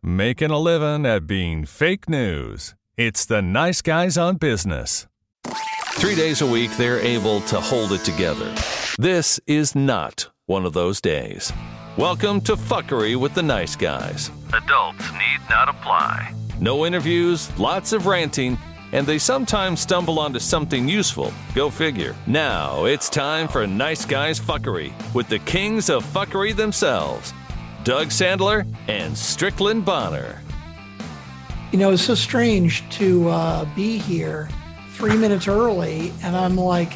making a living at being fake news. It's the nice guys on business. 3 days a week, they're able to hold it together. This is not one of those days. Welcome to Fuckery with the Nice Guys. Adults need not apply. No interviews, lots of ranting, and they sometimes stumble onto something useful. Go figure. Now it's time for Nice Guys Fuckery with the kings of fuckery themselves, Doug Sandler and Strickland Bonner. You know, it's so strange to be here 3 minutes early, and I'm like,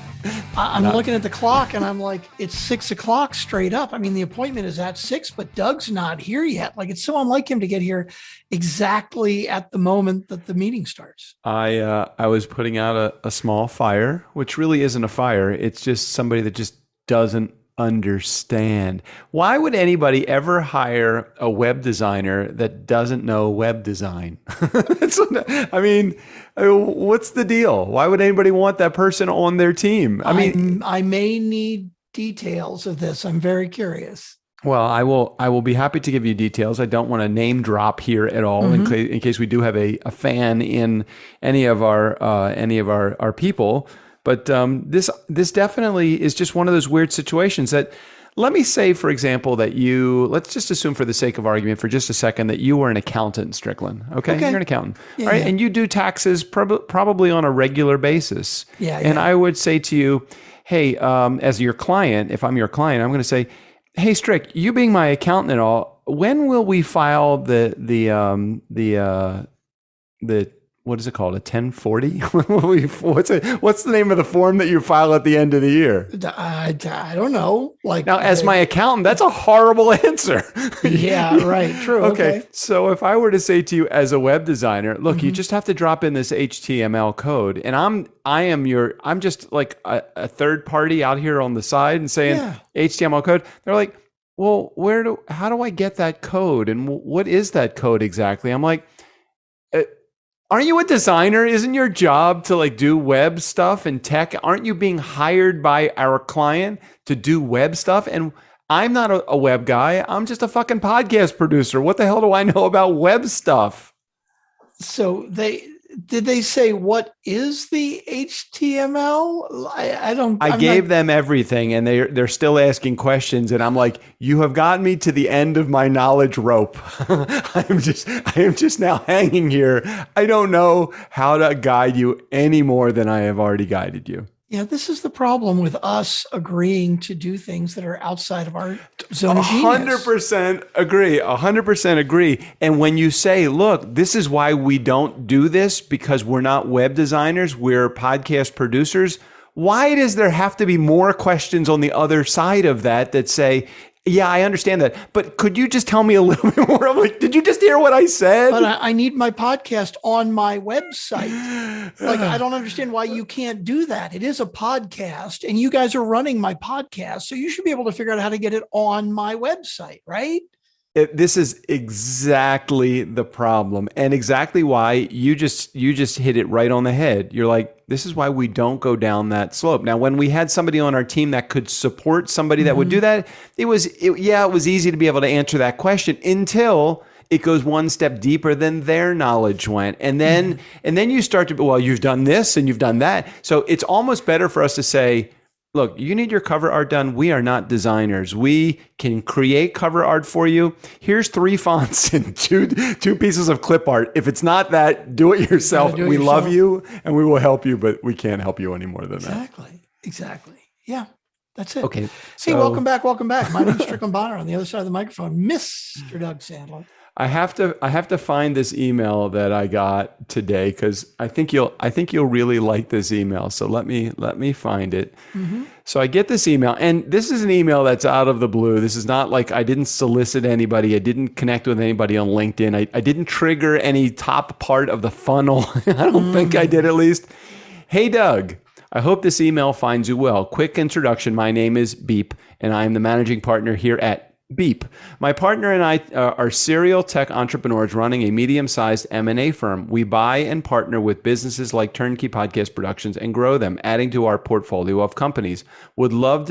I'm looking at the clock, and I'm like, it's 6 o'clock straight up. I mean, the appointment is at 6, but Doug's not here yet. Like, it's so unlike him to get here exactly at the moment that the meeting starts. I was putting out a small fire, which really isn't a fire. It's just somebody that just doesn't understand. Why would anybody ever hire a web designer that doesn't know web design? I mean, what's the deal? Why would anybody want that person on their team? I mean, I may need details of this. I'm very curious. Well, I will be happy to give you details. I don't want to name drop here at all, in case we do have a fan in any of our people. But this definitely is just one of those weird situations that, let me say, for example, that let's just assume for the sake of argument for just a second that you were an accountant, Strickland. Okay. You're an accountant. Yeah, all right. yeah. And you do taxes probably on a regular basis. Yeah. And I would say to you, hey, as your client, if I'm your client, I'm going to say, hey, Strick, you being my accountant and all, when will we file the what is it called? A 1040? What's the name of the form that you file at the end of the year? I don't know. Like, now, as my accountant, that's a horrible answer. Yeah, right. True. Okay. So if I were to say to you as a web designer, look, you just have to drop in this HTML code, and I'm just like a third party out here on the side and saying HTML code. They're like, well, how do I get that code? And what is that code exactly? I'm like, aren't you a designer? Isn't your job to like do web stuff and tech? Aren't you being hired by our client to do web stuff? And I'm not a web guy. I'm just a fucking podcast producer. What the hell do I know about web stuff? So did they say what is the HTML? I gave them everything, and they're still asking questions, and I'm like, you have gotten me to the end of my knowledge rope. I am just now hanging here. I don't know how to guide you any more than I have already guided you. Yeah, this is the problem with us agreeing to do things that are outside of our zone of genius. 100% agree. 100% agree. And when you say, look, this is why we don't do this because we're not web designers, we're podcast producers, why does there have to be more questions on the other side of that say, yeah, I understand that, but could you just tell me a little bit more? I'm like, did you just hear what I said? But I need my podcast on my website. Like, I don't understand why you can't do that. It is a podcast, and you guys are running my podcast, so you should be able to figure out how to get it on my website, right? This is exactly the problem, and exactly why you just hit it right on the head. You're like, this is why we don't go down that slope. Now, when we had somebody on our team that could support somebody that would do that, it was easy to be able to answer that question until it goes one step deeper than their knowledge went. And then you start to, well, you've done this and you've done that. So it's almost better for us to say, look, you need your cover art done. We are not designers. We can create cover art for you. Here's 3 fonts and two pieces of clip art. If it's not that, do it yourself. We love you and we will help you, but we can't help you any more than that. Exactly. Yeah, that's it. Okay. Hey, welcome back. My name's Strickland Bonner. On the other side of the microphone, Mr. Doug Sandler. I have to find this email that I got today because I think you'll really like this email. So let me find it. So I get this email, and this is an email that's out of the blue. This is not like I didn't solicit anybody. I didn't connect with anybody on LinkedIn. I didn't trigger any top part of the funnel. I don't think I did, at least. Hey, Doug. I hope this email finds you well. Quick introduction. My name is Beep, and I am the managing partner here at Beep. My partner and I are serial tech entrepreneurs running a medium-sized M&A firm. We buy and partner with businesses like TurnKey Podcast Productions and grow them, adding to our portfolio of companies. Would love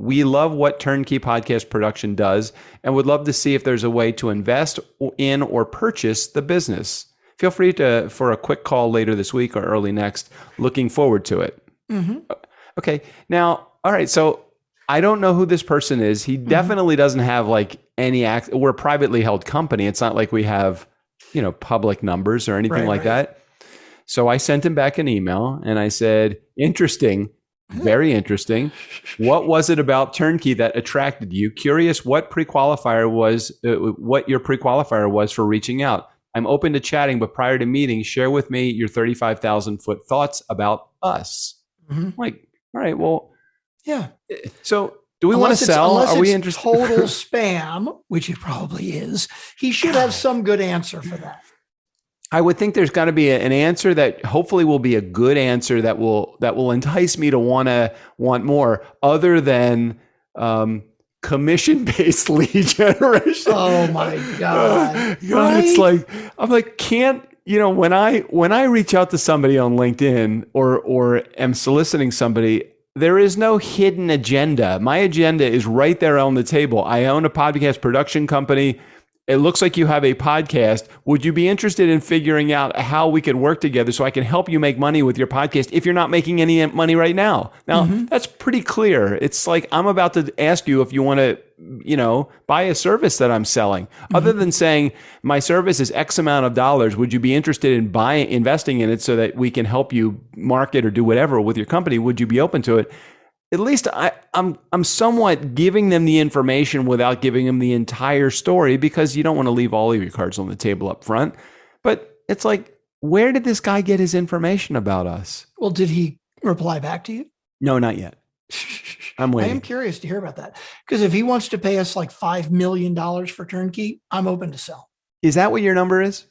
we love what Turnkey Podcast Production does and would love to see if there's a way to invest in or purchase the business. Feel free for a quick call later this week or early next. Looking forward to it. Okay. Now, all right. So I don't know who this person is. He definitely doesn't have like any we're a privately held company. It's not like we have, public numbers or anything like that. So I sent him back an email and I said, interesting, very interesting. What was it about Turnkey that attracted you? Curious what your pre-qualifier was for reaching out. I'm open to chatting, but prior to meeting, share with me your 35,000 foot thoughts about us. I'm like, all right, well, yeah. So do we want to sell? Are we interested? Total spam, which it probably is. He should have some good answer for that. I would think there's got to be an answer that hopefully will be a good answer that will entice me to want more, other than commission-based lead generation. Oh my God! Right? It's like I'm like, can't when I reach out to somebody on LinkedIn or am soliciting somebody, there is no hidden agenda. My agenda is right there on the table. I own a podcast production company. It looks like you have a podcast. Would you be interested in figuring out how we could work together so I can help you make money with your podcast if you're not making any money right now? Now, that's pretty clear. It's like I'm about to ask you if you want to, buy a service that I'm selling. Other than saying my service is X amount of dollars, would you be interested in investing in it so that we can help you market or do whatever with your company? Would you be open to it? At least I'm somewhat giving them the information without giving them the entire story, because you don't want to leave all of your cards on the table up front. But it's like, where did this guy get his information about us? Well, did he reply back to you? No, not yet. I'm waiting. I am curious to hear about that, because if he wants to pay us like $5 million for Turnkey, I'm open to sell. Is that what your number is?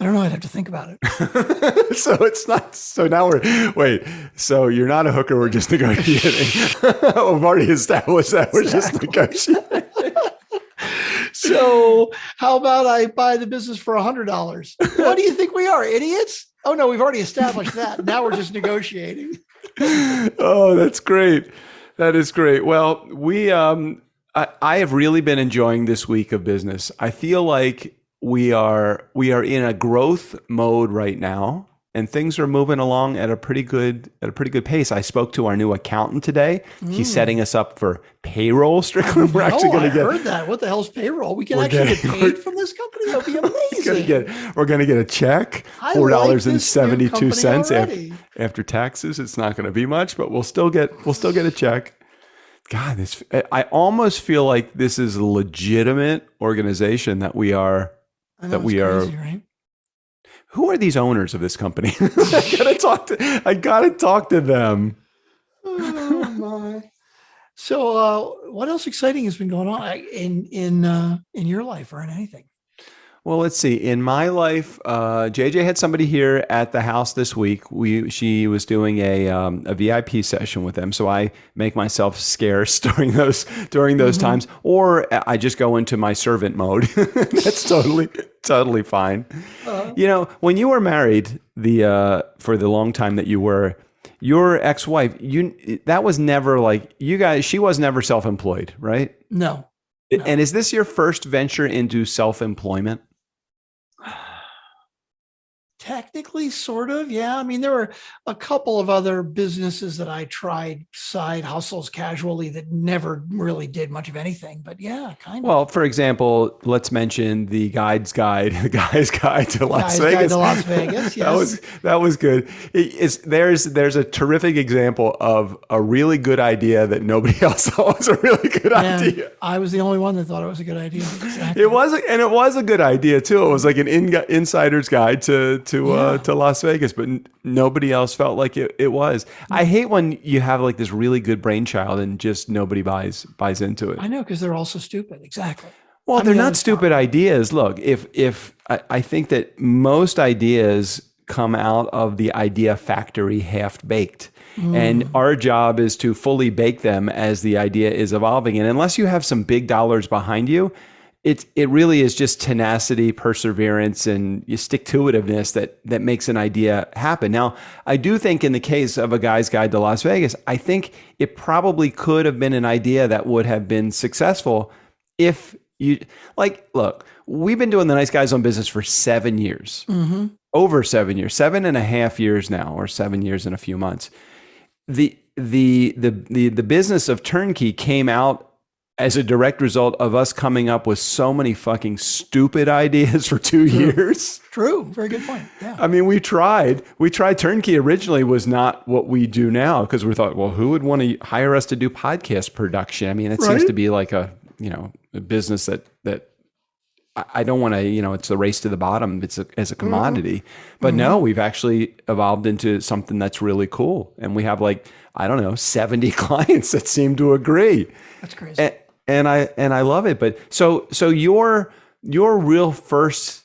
I don't know. I'd have to think about it. So it's not. So now wait. So you're not a hooker. We're just negotiating. We've already established that we're just negotiating. So how about I buy the business for $100? What do you think we are, idiots? Oh no, we've already established that. Now we're just negotiating. Oh, that's great. That is great. Well, I have really been enjoying this week of business. I feel like we are in a growth mode right now, and things are moving along at a pretty good pace. I spoke to our new accountant today. He's setting us up for payroll. Strictly, we're actually going to get. Heard that. What the hell's payroll? We can actually get paid from this company. That'll be amazing. We're going to get a check, $4.72 after taxes. It's not going to be much, but we'll still get a check. God, I almost feel like this is a legitimate organization that we are. Crazy, right? Who are these owners of this company? I gotta talk to them. Oh my! So, what else exciting has been going on in your life or in anything? Well, let's see. In my life, JJ had somebody here at the house this week. She was doing a VIP session with them, so I make myself scarce during those times, or I just go into my servant mode. That's totally fine. When you were married, for the long time that you were, your ex-wife, that was never like you guys. She was never self-employed, right? No. And is this your first venture into self-employment? Technically, sort of, yeah. I mean, there were a couple of other businesses that I tried, side hustles casually, that never really did much of anything. But yeah, kind of. Well, for example, let's mention the Guy's Guide to Las Vegas. Guide to Las Vegas, yes. That was good. There's a terrific example of a really good idea that nobody else thought was a really good idea. I was the only one that thought it was a good idea. Exactly. It was a good idea too. It was like an insider's guide to Las Vegas, but nobody else felt like it was. I hate when you have like this really good brainchild and just nobody buys into it. I know, because they're all so stupid. Exactly. Well, they're not stupid ideas. Look, if I think that most ideas come out of the idea factory half baked. And our job is to fully bake them as the idea is evolving. And unless you have some big dollars behind you, it really is just tenacity, perseverance, and you stick-to-itiveness that makes an idea happen. Now, I do think in the case of A Guy's Guide to Las Vegas, I think it probably could have been an idea that would have been successful if you, like, look, we've been doing the Nice Guys on Business for 7 years, over 7 years, 7.5 years now, or 7 years and a few months. The business of TurnKey came out as a direct result of us coming up with so many fucking stupid ideas for 2 years. True. Very good point. Yeah. I mean, we tried. TurnKey originally was not what we do now, because we thought, well, who would want to hire us to do podcast production? I mean, it seems to be like a business that I don't want to, it's a race to the bottom. It's as a commodity. But no, we've actually evolved into something that's really cool. And we have 70 clients that seem to agree. That's crazy. And I love it. But so your real first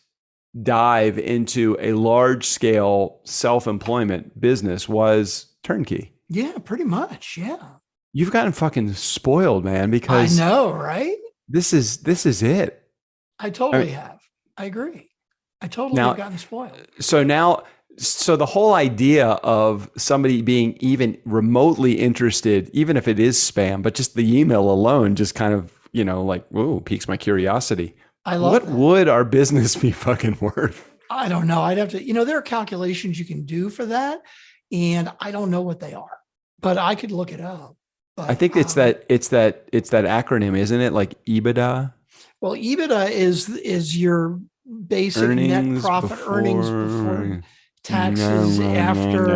dive into a large scale self-employment business was TurnKey. Yeah, pretty much. Yeah. You've gotten fucking spoiled, man, because I know, right? This is it. I totally have. I agree. I totally have gotten spoiled. So the whole idea of somebody being even remotely interested, even if it is spam, but just the email alone just kind of, piques my curiosity. I love What that. would our business be fucking worth? I don't know. I'd have to, there are calculations you can do for that, and I don't know what they are, but I could look it up. But, I think it's that acronym, isn't it? Like EBITDA? Well, EBITDA is your basic net profit earnings before taxes after.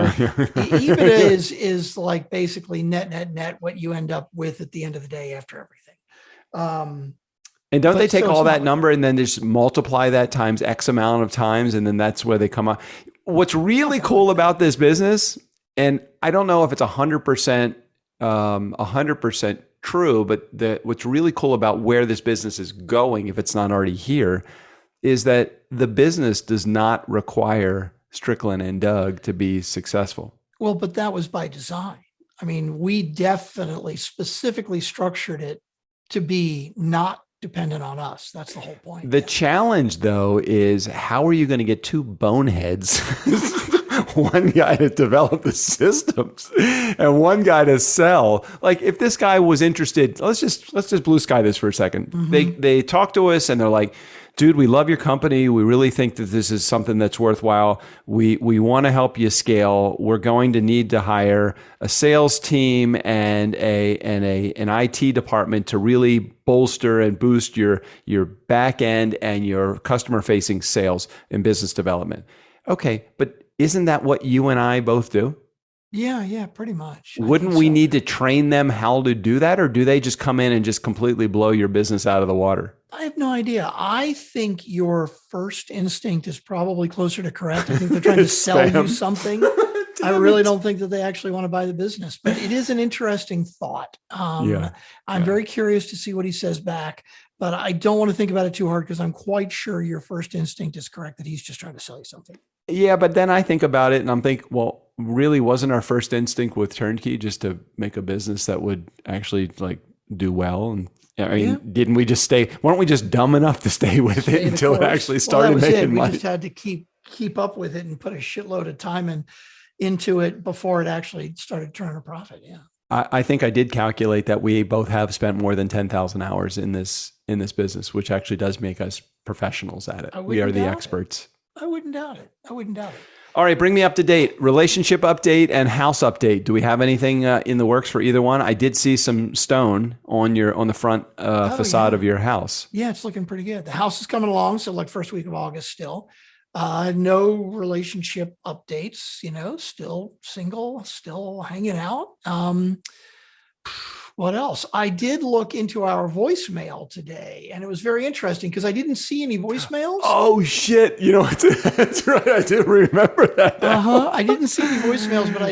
EBITDA is like basically net what you end up with at the end of the day after everything. And don't they take all that number and then just multiply that times X amount of times, and then that's where they come up? What's really cool about this business, and I don't know if it's 100% true, but what's really cool about where this business is going, if it's not already here, is that the business does not require Strickland and Doug to be successful. Well, but that was by design. I mean, we definitely specifically structured it to be not dependent on us. That's the whole point. The challenge, though, is how are you going to get two boneheads, one guy to develop the systems and one guy to sell? Like, if this guy was interested, let's just blue sky this for a second. They talk to us and they're like, dude, we love your company. We really think that this is something that's worthwhile. We want to help you scale. We're going to need to hire a sales team and an IT department to really bolster and boost your back end and your customer facing sales and business development. Okay, but isn't that what you and I both do? Yeah, pretty much. Wouldn't we need to train them how to do that, or do they just come in and just completely blow your business out of the water? I have no idea. I think your first instinct is probably closer to correct. I think they're trying to sell you something. I really don't think that they actually want to buy the business, but it is an interesting thought. I'm very curious to see what he says back, but I don't want to think about it too hard because I'm quite sure your first instinct is correct, that he's just trying to sell you something. Yeah, but then I think about it and I'm thinking, well, really wasn't our first instinct with TurnKey just to make a business that would actually do well? And didn't we just weren't we just dumb enough to stay with it until it actually started making money? We just had to keep up with it and put a shitload of time into it before it actually started turning a profit. Yeah. I think I did calculate that we both have spent more than 10,000 hours in this business, which actually does make us professionals at it. We are the experts. I wouldn't doubt it. All right, bring me up to date. Relationship update and house update. Do we have anything in the works for either one? I did see some stone on the front facade of your house. Yeah, it's looking pretty good. The house is coming along, so first week of August still. No relationship updates, still single, still hanging out. What else? I did look into our voicemail today, and it was very interesting because I didn't see any voicemails. Oh shit! That's right. I did remember that. I didn't see any voicemails, but I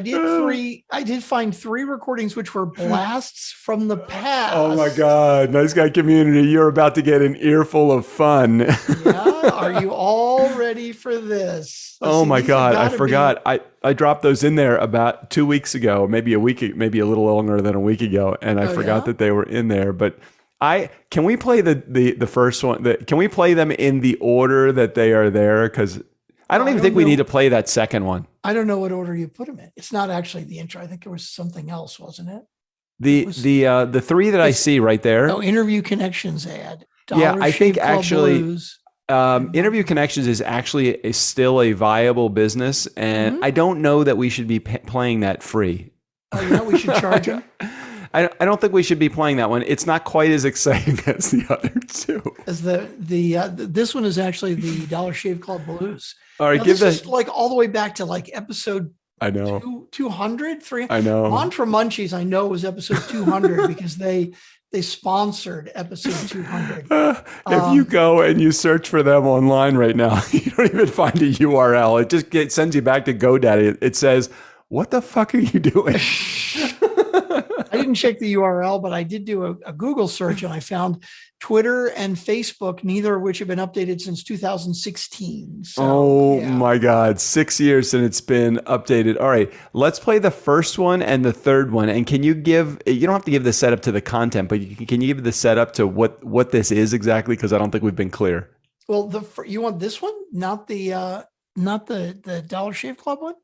did find 3 recordings which were blasts from the past. Oh my god! Nice guy community, you're about to get an earful of fun. Yeah. Are you all ready for this? Oh my god! I forgot. I dropped those in there about 2 weeks ago, maybe a little longer than a week ago, and I forgot that they were in there. But Can we play the first one? Can we play them in the order that they are there? Because I don't even think we need to play that second one. I don't know what order you put them in. It's not actually the intro. I think it was something else, wasn't it? The three that I see right there. Oh, Interview Connections ad. I think Club actually Blues. Interview Connections is actually still a viable business, and I don't know that we should be playing that free. Oh, you know, we should charge them. I don't think we should be playing that one. It's not quite as exciting as the other two. As this one is actually the Dollar Shave Club Blues. All right, now, this is like all the way back to like episode. I know 200, 300. I know. Mantra Munchies. I know was episode 200 because they sponsored episode 200. If you go and you search for them online right now, you don't even find a URL. It just sends you back to GoDaddy. It says, "What the fuck are you doing?" I didn't check the URL, but I did do a Google search and I found Twitter and Facebook, neither of which have been updated since 2016. So, my God, 6 years since it's been updated. All right, let's play the first one and the third one. And can you don't have to give the setup to the content, but can you give the setup to what this is exactly? Because I don't think we've been clear. Well, you want this one, not the Dollar Shave Club one?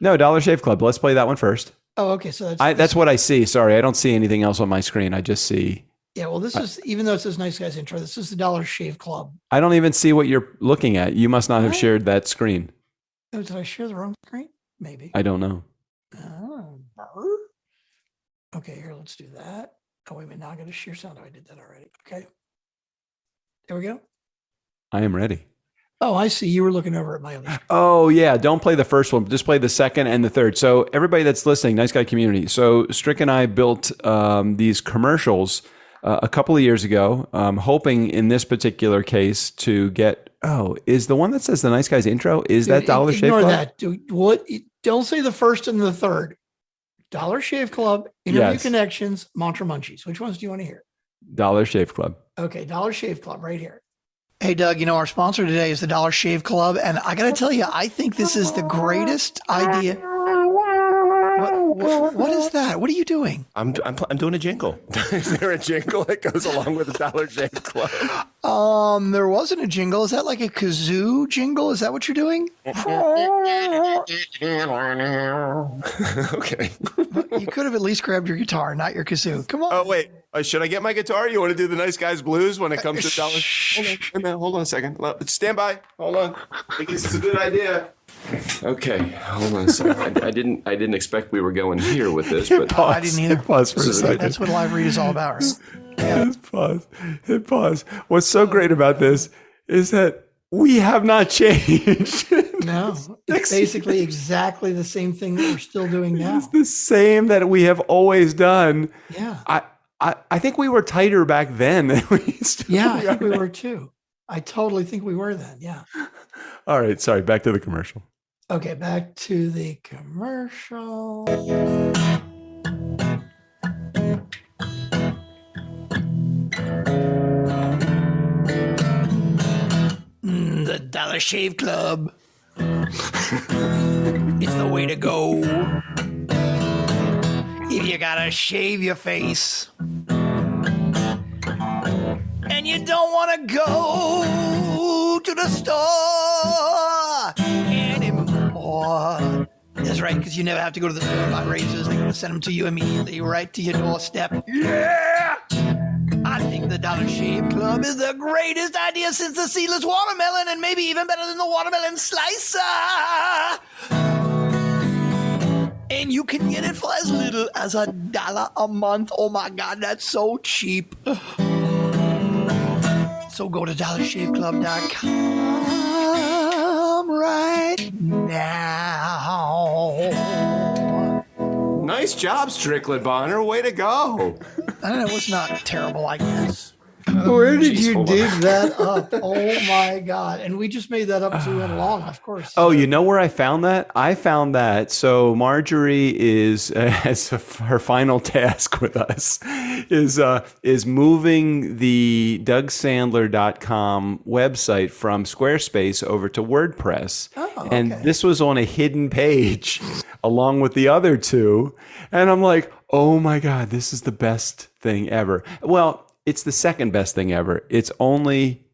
No, Dollar Shave Club. Let's play that one first. Oh, okay. So that's what I see. Sorry, I don't see anything else on my screen. I just see. Yeah, well, this is, even though it says Nice Guys Intro, this is the Dollar Shave Club. I don't even see what you're looking at. You must not have shared that screen. Oh, did I share the wrong screen? Maybe. I don't know. Okay, here, let's do that. Oh, wait a minute. Now I got to share sound. Oh, I did that already. Okay. There we go. I am ready. Oh, I see. You were looking over at my other screen. Oh, yeah. Don't play the first one. Just play the second and the third. So everybody that's listening, Nice Guy community. So Strick and I built these commercials a couple of years ago, hoping in this particular case to get, is the one that says the Nice Guys intro, is that Dollar Shave Club? Ignore that. What? Don't say the first and the third. Dollar Shave Club, Interview Connections, Mantra Munchies. Which ones do you want to hear? Dollar Shave Club. Okay, Dollar Shave Club right here. Hey, Doug, our sponsor today is the Dollar Shave Club. And I got to tell you, I think this is the greatest idea. What is that? What are you doing? I'm doing a jingle. Is there a jingle that goes along with the Dollar Shave Club? There wasn't a jingle. Is that like a kazoo jingle? Is that what you're doing? Okay. You could have at least grabbed your guitar, not your kazoo. Come on. Oh, wait. Should I get my guitar? You want to do the Nice Guys Blues when it comes to Dollar? Hold on a second. Stand by. Hold on. I think this is a good idea. Okay, hold on a second. I didn't expect we were going here with this, but I didn't either. Hit pause for a second. That's what live read is all about, right? Yeah. Hit pause. What's so great about this is that we have not changed. No, it's basically exactly the same thing that we're still doing now. It's the same that we have always done. Yeah. I think we were tighter back then than we used to. Yeah, I think we were too. I totally think we were then. Yeah. All right. Sorry. Back to the commercial. Okay. Back to the commercial. The Dollar Shave Club. It's the way to go. If you gotta shave your face and you don't want to go to the store anymore. That's right, because you never have to go to the store and buy razors. They're going to send them to you immediately right to your doorstep. Yeah! I think the Dollar Shave Club is the greatest idea since the seedless watermelon, and maybe even better than the watermelon slicer. And you can get it for as little as $1 a month. Oh my God, that's so cheap. So go to dollarshaveclub.com right now. Nice job, Strickland Bonner. Way to go. It was not terrible, I guess. Where did you dig that up? Oh my God. And we just made that up as we went along, of course. Oh, you know where I found that? I found that. So Marjorie is, as her final task with us, is moving the DougSandler.com website from Squarespace over to WordPress. Oh, okay. And this was on a hidden page along with the other two. And I'm like, oh my God, this is the best thing ever. Well, it's the second best thing ever. It's only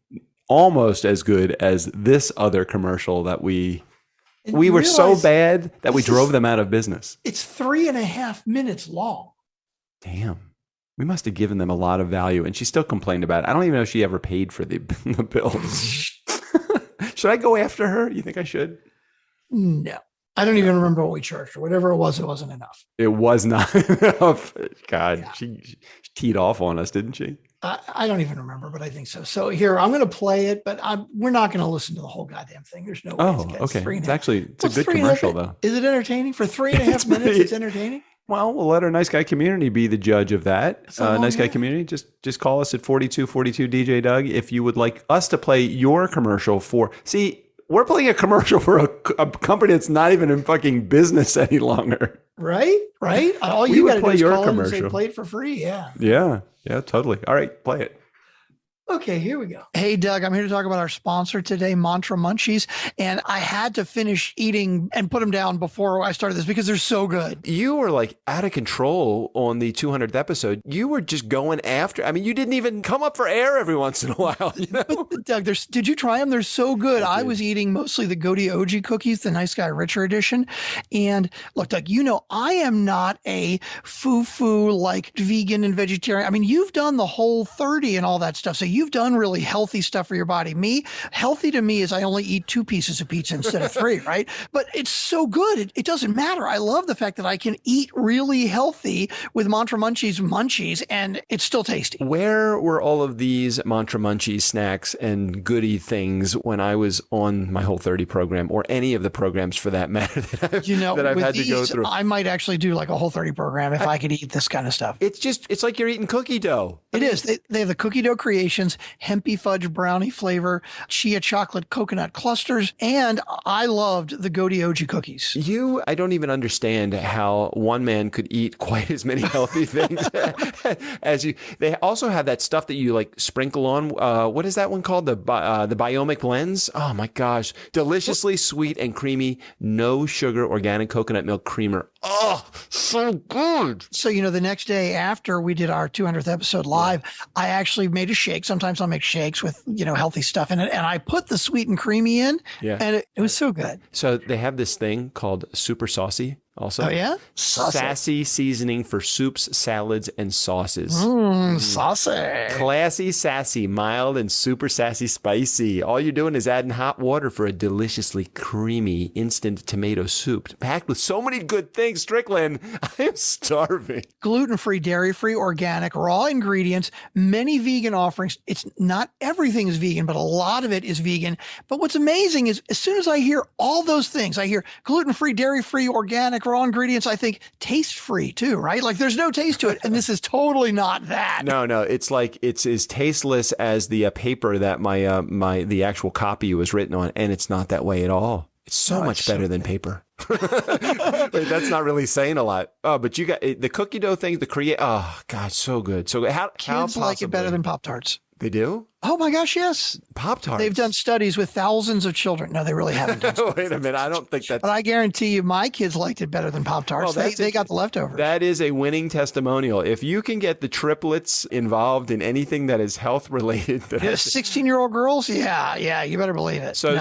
almost as good as this other commercial that we were so bad that we drove them out of business. It's 3.5 minutes long. Damn. We must have given them a lot of value, and she still complained about it. I don't even know if she ever paid for the bills. Should I go after her? You think I should? No. I don't even remember what we charged her. Whatever it wasn't enough. It was not enough. God, yeah. She teed off on us, didn't she? I don't even remember, but I think so. So here, I'm going to play it, but we're not going to listen to the whole goddamn thing. There's no way. Oh, okay. It's a good commercial, though. Is it entertaining? For 3.5 minutes, it's entertaining? Well, we'll let our Nice Guy community be the judge of that. Nice Guy community, just call us at 4242 DJ Doug if you would like us to play your commercial for... See, we're playing a commercial for a company that's not even in fucking business any longer. Right? All you got to do is call in and say, play it for free. Yeah. Yeah, totally. All right, play it. Okay, here we go. Hey, Doug, I'm here to talk about our sponsor today, Mantra Munchies. And I had to finish eating and put them down before I started this because they're so good. You were like out of control on the 200th episode. You were just going after. I mean, you didn't even come up for air every once in a while. You know? But, Doug, did you try them? They're so good. I was eating mostly the Goaty OG cookies, the Nice Guy Richer edition. And look, Doug, I am not a foo-foo like vegan and vegetarian. I mean, you've done the Whole30 and all that stuff. So you've done really healthy stuff for your body. Healthy to me is I only eat 2 pieces of pizza instead of 3, right? But it's so good. It doesn't matter. I love the fact that I can eat really healthy with Mantra Munchies and it's still tasty. Where were all of these Mantra Munchies snacks and goody things when I was on my Whole30 program or any of the programs for that matter that I've had to go through? I might actually do like a Whole30 program if I could eat this kind of stuff. It's like you're eating cookie dough. It is. They have the cookie dough creations, hempy fudge brownie flavor, chia chocolate coconut clusters, and I loved the Goaty OG cookies. I don't even understand how one man could eat quite as many healthy things as you. They also have that stuff that you like sprinkle on. What is that one called? The Biomic Blends. Oh my gosh, deliciously sweet and creamy, no sugar, organic coconut milk creamer. Oh, so good. So, the next day after we did our 200th episode live, I actually made a shake. Sometimes I'll make shakes with, healthy stuff in it. And I put the sweet and creamy in and it was so good. So they have this thing called Super Saucy. Also, oh yeah, sassy seasoning for soups, salads, and sauces. Saucy, classy, sassy, mild, and super sassy, spicy. All you're doing is adding hot water for a deliciously creamy instant tomato soup, packed with so many good things. Strickland, I am starving. Gluten-free, dairy-free, organic, raw ingredients, many vegan offerings. It's not everything is vegan, but a lot of it is vegan. But what's amazing is as soon as I hear all those things, I hear gluten-free, dairy-free, organic, raw ingredients, I think taste-free too, right? Like there's no taste to it. And this is totally not that. No, it's like it's as tasteless as the paper that the actual copy was written on. And it's not that way at all. It's so much better than paper. Wait, that's not really saying a lot. Oh, but you got the cookie dough thing, oh God, so good. So Kids like it better than Pop-Tarts. They do? Oh my gosh, yes. Pop-Tarts. They've done studies with thousands of children. No, they really haven't done studies. Wait a minute. I don't think that's... But I guarantee you my kids liked it better than Pop-Tarts. Well, they got the leftovers. That is a winning testimonial. If you can get the triplets involved in anything that is health-related... 16-year-old girls? Yeah, you better believe it. So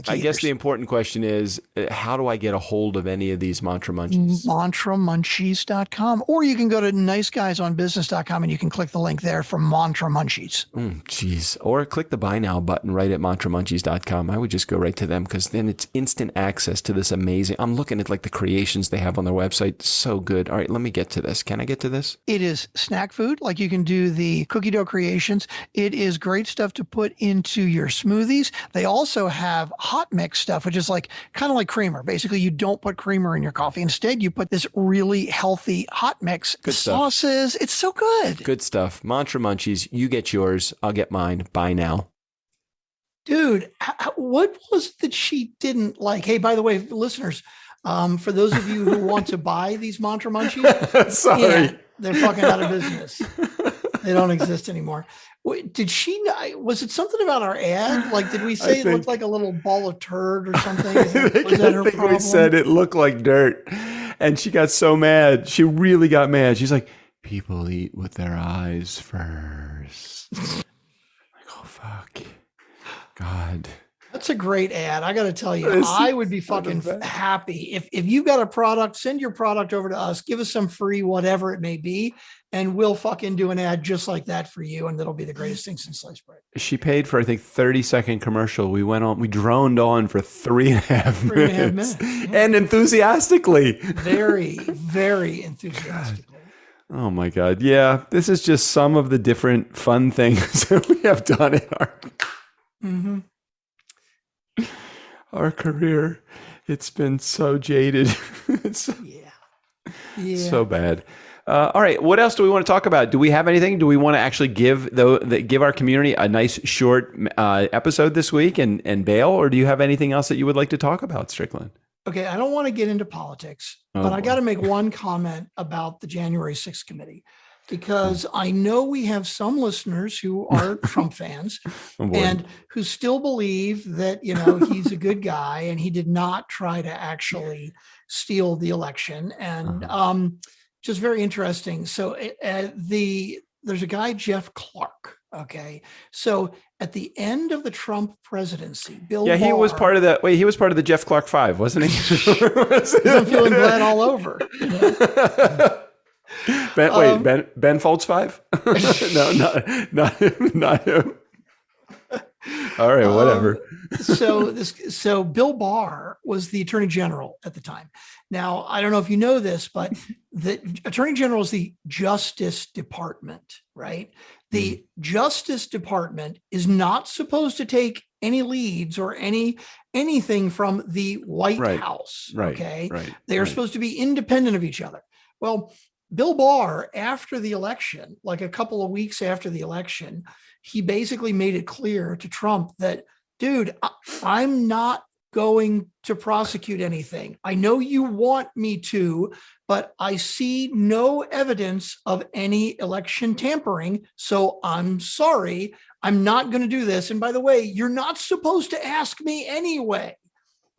I guess the important question is, how do I get a hold of any of these Mantra Munchies? MantraMunchies.com. Or you can go to niceguysonbusiness.com and you can click the link there for Mantra Munchies. Jeez. Or click the buy now button right at mantramunchies.com. I would just go right to them because then it's instant access to this amazing. I'm looking at like the creations they have on their website. So good. All right, let me get to this. Can I get to this? It is snack food. Like you can do the cookie dough creations. It is great stuff to put into your smoothies. They also have hot mix stuff, which is like kind of like creamer. Basically, you don't put creamer in your coffee. Instead, you put this really healthy hot mix. Good sauces. Stuff. It's so good. Good stuff. Mantra Munchies. You get yours. I'll get mine. Bye now. Dude, what was it that she didn't like? Hey, by the way, listeners, for those of you who want to buy these Mantra Munchies, sorry, they're fucking out of business. They don't exist anymore. Did she? Was it something about our ad? Like, did we say it looked like a little ball of turd or something? Was that her problem? We said it looked like dirt, and she got so mad. She really got mad. She's like, people eat with their eyes first. Like, oh, fuck. God. That's a great ad. I got to tell you, I would be fucking happy if you got a product, send your product over to us, give us some free, whatever it may be. And we'll fucking do an ad just like that for you. And that'll be the greatest thing since sliced bread. She paid for, I think, 30-second commercial. We droned on for 3.5 minutes. Yeah. And enthusiastically. Very, very enthusiastically. Oh my God. Yeah. This is just some of the different fun things that we have done in our career. It's been so jaded. It's so bad. All right. What else do we want to talk about? Do we have anything? Do we want to actually give our community a nice short episode this week and bail? Or do you have anything else that you would like to talk about, Strickland? Okay. I don't want to get into politics, but I got to make one comment about the January 6th committee, because I know we have some listeners who are Trump fans and who still believe that, he's a good guy and he did not try to actually steal the election. And, just very interesting. So there's a guy, Jeff Clark. Okay. So at the end of the Trump presidency, Bill Barr, he was part of the Jeff Clark 5, wasn't he? I'm feeling glad all over. Ben Folds 5? No, not him. All right, whatever. So Bill Barr was the Attorney General at the time. Now, I don't know if you know this, but the Attorney General is the Justice Department, right? The Justice Department is not supposed to take any leads or anything from the White House. Okay. They are supposed to be independent of each other. Well, Bill Barr, after the election, like a couple of weeks after the election, he basically made it clear to Trump that, dude, I'm not going to prosecute anything. I know you want me to, but I see no evidence of any election tampering. So I'm sorry, I'm not going to do this. And by the way, you're not supposed to ask me anyway.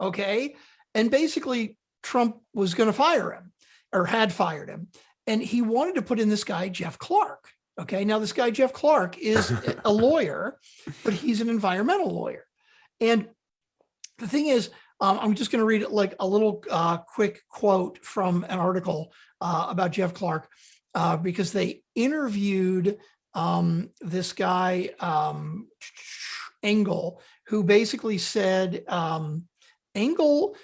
Okay. And basically Trump was going to fire him, or had fired him. And he wanted to put in this guy, Jeff Clark. Okay. Now this guy, Jeff Clark, is a lawyer, but he's an environmental lawyer. And the thing is, I'm just going to read like a little quick quote from an article about Jeff Clark, because they interviewed this guy, Engel, who basically said, Engel,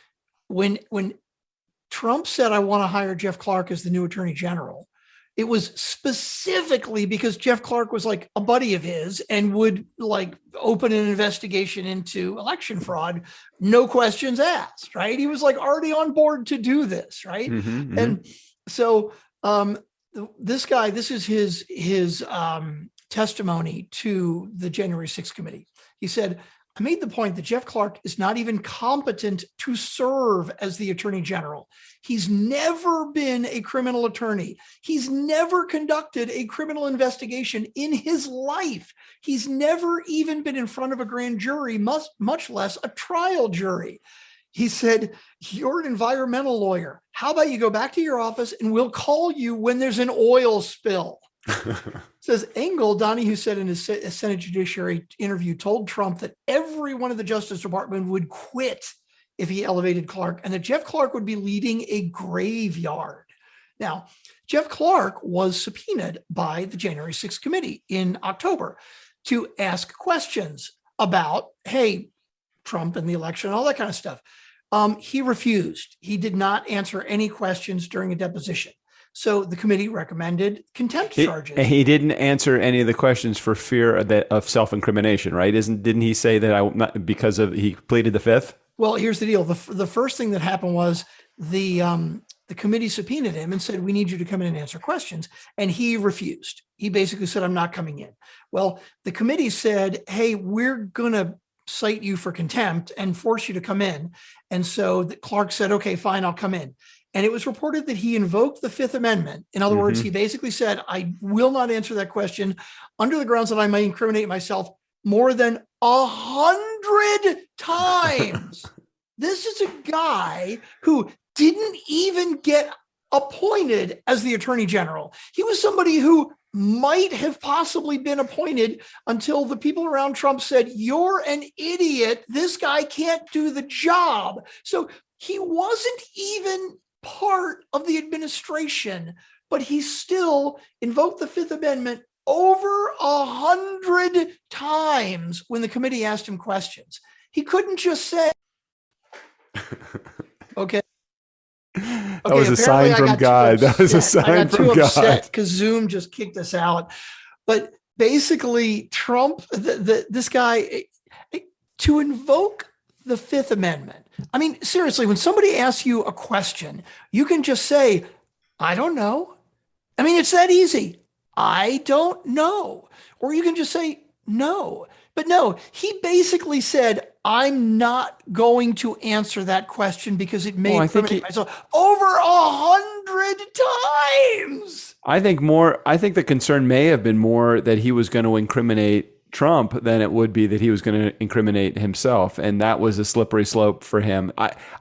when Trump said, I want to hire Jeff Clark as the new attorney general, it was specifically because Jeff Clark was like a buddy of his and would like open an investigation into election fraud, no questions asked, right? He was like already on board to do this, right? And so this guy, this is his testimony to the January 6th committee. He said, I made the point that Jeff Clark is not even competent to serve as the attorney general. He's never been a criminal attorney. He's never conducted a criminal investigation in his life. He's never even been in front of a grand jury, much less a trial jury. He said, you're an environmental lawyer. How about you go back to your office and we'll call you when there's an oil spill? Says Engel, Donnie, who said in his Senate Judiciary interview, told Trump that everyone in the Justice Department would quit if he elevated Clark, and that Jeff Clark would be leading a graveyard. Now, Jeff Clark was subpoenaed by the January 6th committee in October to ask questions about, hey, Trump and the election, all that kind of stuff. He refused. He did not answer any questions during a deposition. So the committee recommended contempt charges. He didn't answer any of the questions for fear of self-incrimination, right? Didn't he say that he pleaded the fifth? Well, here's the deal. The first thing that happened was the committee subpoenaed him and said, we need you to come in and answer questions. And he refused. He basically said, I'm not coming in. Well, the committee said, hey, we're going to cite you for contempt and force you to come in. And so Clark said, okay, fine, I'll come in. And it was reported that he invoked the Fifth Amendment. In other words, he basically said, I will not answer that question under the grounds that I may incriminate myself more than 100 times. This is a guy who didn't even get appointed as the attorney general. He was somebody who might have possibly been appointed until the people around Trump said, "You're an idiot. This guy can't do the job." So he wasn't even part of the administration, but he still invoked the Fifth Amendment over 100 times when the committee asked him questions. He couldn't just say, okay. That was a sign from God. That was a sign from God. Because Zoom just kicked us out. But basically, Trump, this guy, to invoke the Fifth Amendment. I mean, seriously, when somebody asks you a question, you can just say, "I don't know." I mean, it's that easy. "I don't know." Or you can just say, "No." But no, he basically said, "I'm not going to answer that question because it may incriminate myself." Over 100 times. I think the concern may have been more that he was going to incriminate Trump than it would be that he was going to incriminate himself. And that was a slippery slope for him.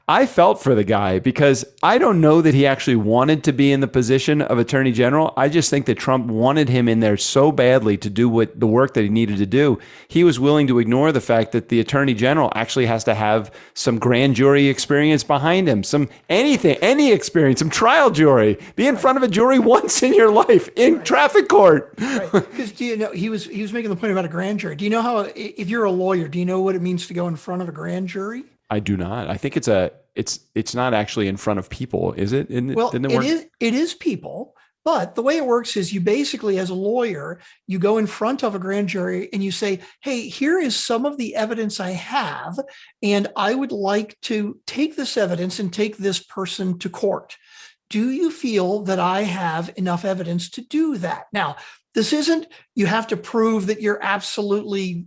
I felt for the guy because I don't know that he actually wanted to be in the position of attorney general. I just think that Trump wanted him in there so badly to do the work that he needed to do. He was willing to ignore the fact that the attorney general actually has to have some grand jury experience behind him, any experience, some trial jury, be in front of a jury once in your life in traffic court. Right. Because do you know, he was making the point about a grand jury. Do you know how, if you're a lawyer, do you know what it means to go in front of a grand jury? I do not. I think it's not actually in front of people, is it? It is people, but the way it works is you basically, as a lawyer, you go in front of a grand jury and you say, "Hey, here is some of the evidence I have, and I would like to take this evidence and take this person to court. Do you feel that I have enough evidence to do that?" Now, this isn't, you have to prove that you're absolutely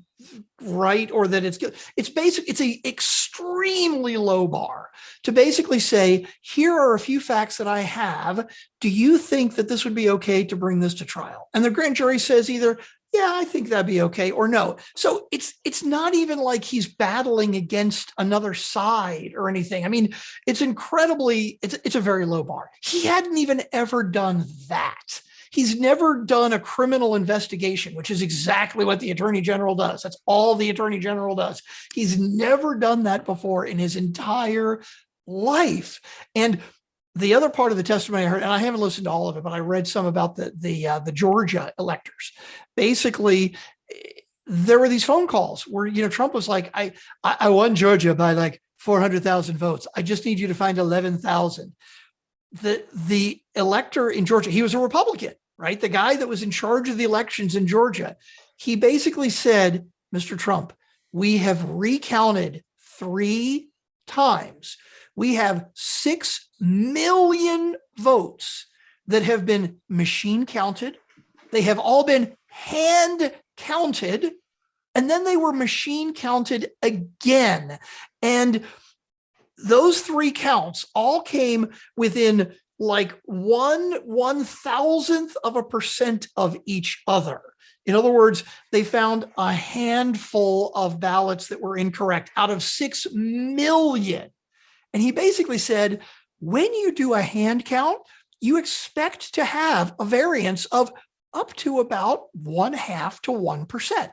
right or that it's good. It's an extremely low bar to basically say, "Here are a few facts that I have. Do you think that this would be okay to bring this to trial?" And the grand jury says either, "Yeah, I think that'd be okay," or "No." So it's not even like he's battling against another side or anything. I mean, it's a very low bar. He hadn't even ever done that. He's never done a criminal investigation, which is exactly what the attorney general does. That's all the attorney general does. He's never done that before in his entire life. And the other part of the testimony I heard, and I haven't listened to all of it, but I read some about the Georgia electors. Basically, there were these phone calls where, Trump was like, I won Georgia by like 400,000 votes. I just need you to find 11,000. The elector in Georgia, he was a Republican, right? The guy that was in charge of the elections in Georgia, he basically said, "Mr. Trump, we have recounted 3 times. We have 6 million votes that have been machine counted. They have all been hand counted, and then they were machine counted again. And those 3 counts all came within like 1/1000% of each other. In other words, they found a handful of ballots that were incorrect out of 6 million. And he basically said, when you do a hand count, you expect to have a variance of up to about 0.5 to 1%.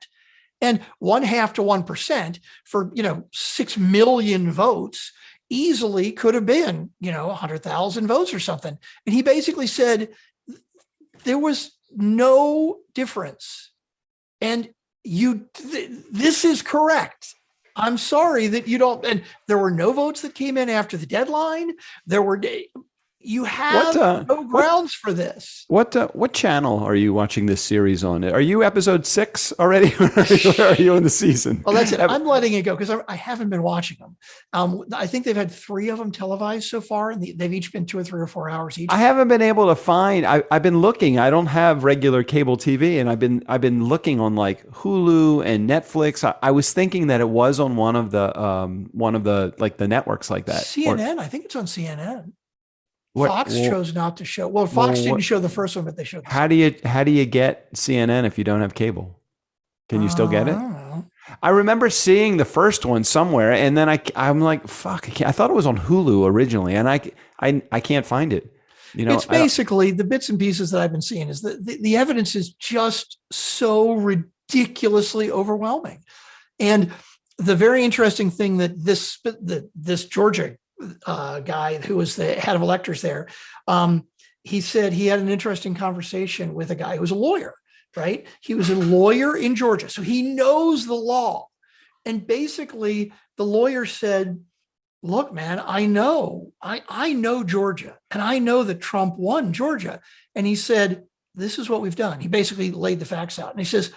And 0.5 to 1% for, 6 million votes easily could have been, 100,000 votes or something. And he basically said there was no difference. And this is correct. I'm sorry that you don't, and there were no votes that came in after the deadline. You have no grounds for this. What channel are you watching this series on? Are you episode 6 already? Where are you in the season? Well, that's it. I'm letting it go because I haven't been watching them. I think they've had 3 of them televised so far, and they've each been 2 or 3 or 4 hours each. I haven't been able to find. I've been looking. I don't have regular cable TV, and I've been looking on like Hulu and Netflix. I was thinking that it was on one of the like the networks like that. CNN. I think it's on CNN. Fox chose not to show. Well, Fox didn't show the first one, but they showed. How do you get CNN if you don't have cable? Can you still get it? I don't know. I remember seeing the first one somewhere, and then I'm like, fuck! I thought it was on Hulu originally, and I can't find it. It's basically the bits and pieces that I've been seeing is that the evidence is just so ridiculously overwhelming. And the very interesting thing that this Georgia guy who was the head of electors there, he said he had an interesting conversation with a guy who was a lawyer, right? He was a lawyer in Georgia, so he knows the law. And basically the lawyer said, look, man, I know Georgia, and I know that Trump won Georgia. And he said, this is what we've done. He basically laid the facts out. And he says,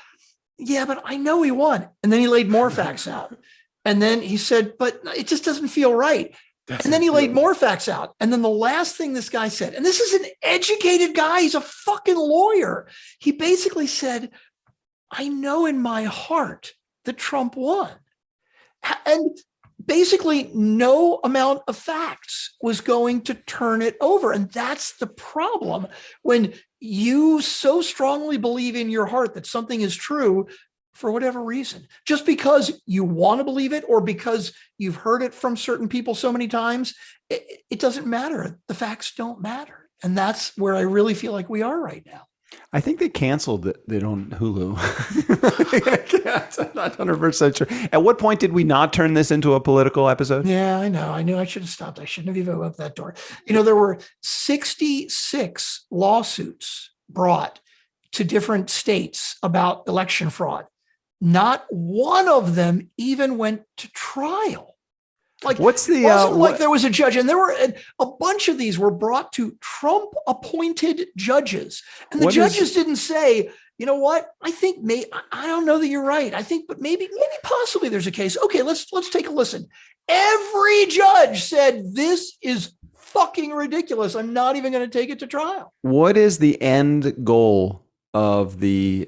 yeah, but I know he won. And then he laid more facts out. And then he said, but it just doesn't feel right. And then he laid more facts out. And then the last thing this guy said, and this is an educated guy, he's a fucking lawyer. He basically said, I know in my heart that Trump won. And basically no amount of facts was going to turn it over. And that's the problem. When you so strongly believe in your heart that something is true for whatever reason, just because you want to believe it or because you've heard it from certain people so many times, it doesn't matter. The facts don't matter. And that's where I really feel like we are right now. I think they canceled it on Hulu. I'm not 100% sure. At what point did we not turn this into a political episode? Yeah, I know. I knew I should have stopped. I shouldn't have even opened that door. There were 66 lawsuits brought to different states about election fraud. Not one of them even went to trial. Like, what's the? It wasn't like there was a judge, and there were a bunch of these were brought to Trump-appointed judges, and the judges didn't say, you know what? I think I don't know that you're right. I think, but maybe possibly there's a case. Okay, let's take a listen. Every judge said this is fucking ridiculous. I'm not even going to take it to trial. What is the end goal of the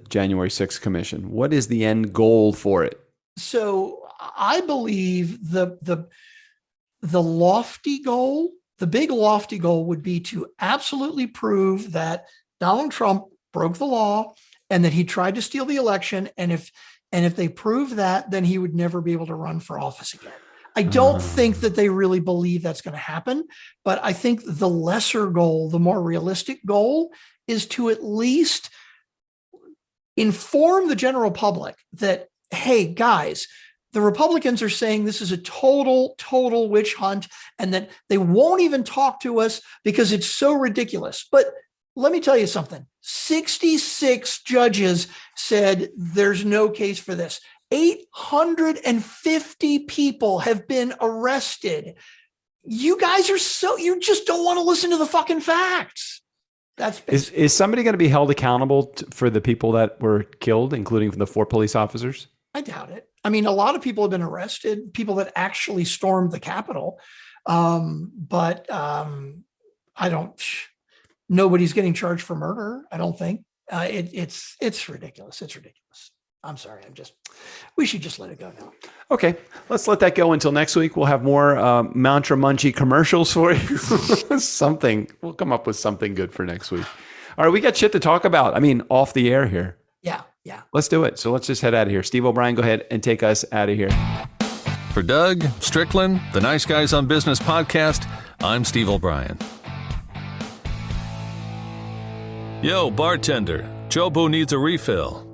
January 6th commission? What is the end goal for it? So I believe the lofty goal, the big lofty goal would be to absolutely prove that Donald Trump broke the law and that he tried to steal the election. And if they prove that, then he would never be able to run for office again. I don't think that they really believe that's going to happen, but I think the lesser goal, the more realistic goal, is to at least inform the general public that, hey, guys, the Republicans are saying this is a total witch hunt and that they won't even talk to us because it's so ridiculous. But let me tell you something. 66 judges said there's no case for this. 850 people have been arrested. You guys are you just don't want to listen to the fucking facts. That's is somebody going to be held accountable for the people that were killed, including the 4 police officers? I doubt it. I mean, a lot of people have been arrested, people that actually stormed the Capitol. But nobody's getting charged for murder. I don't think it's ridiculous. It's ridiculous. I'm sorry. We should just let it go now. Okay. Let's let that go until next week. We'll have more Mantra Munchy commercials for you. We'll come up with something good for next week. All right. We got shit to talk about. I mean, off the air here. Yeah. Let's do it. So let's just head out of here. Steve O'Brien, go ahead and take us out of here. For Doug, Strickland, the Nice Guys on Business podcast, I'm Steve O'Brien. Yo, bartender, Jobo needs a refill.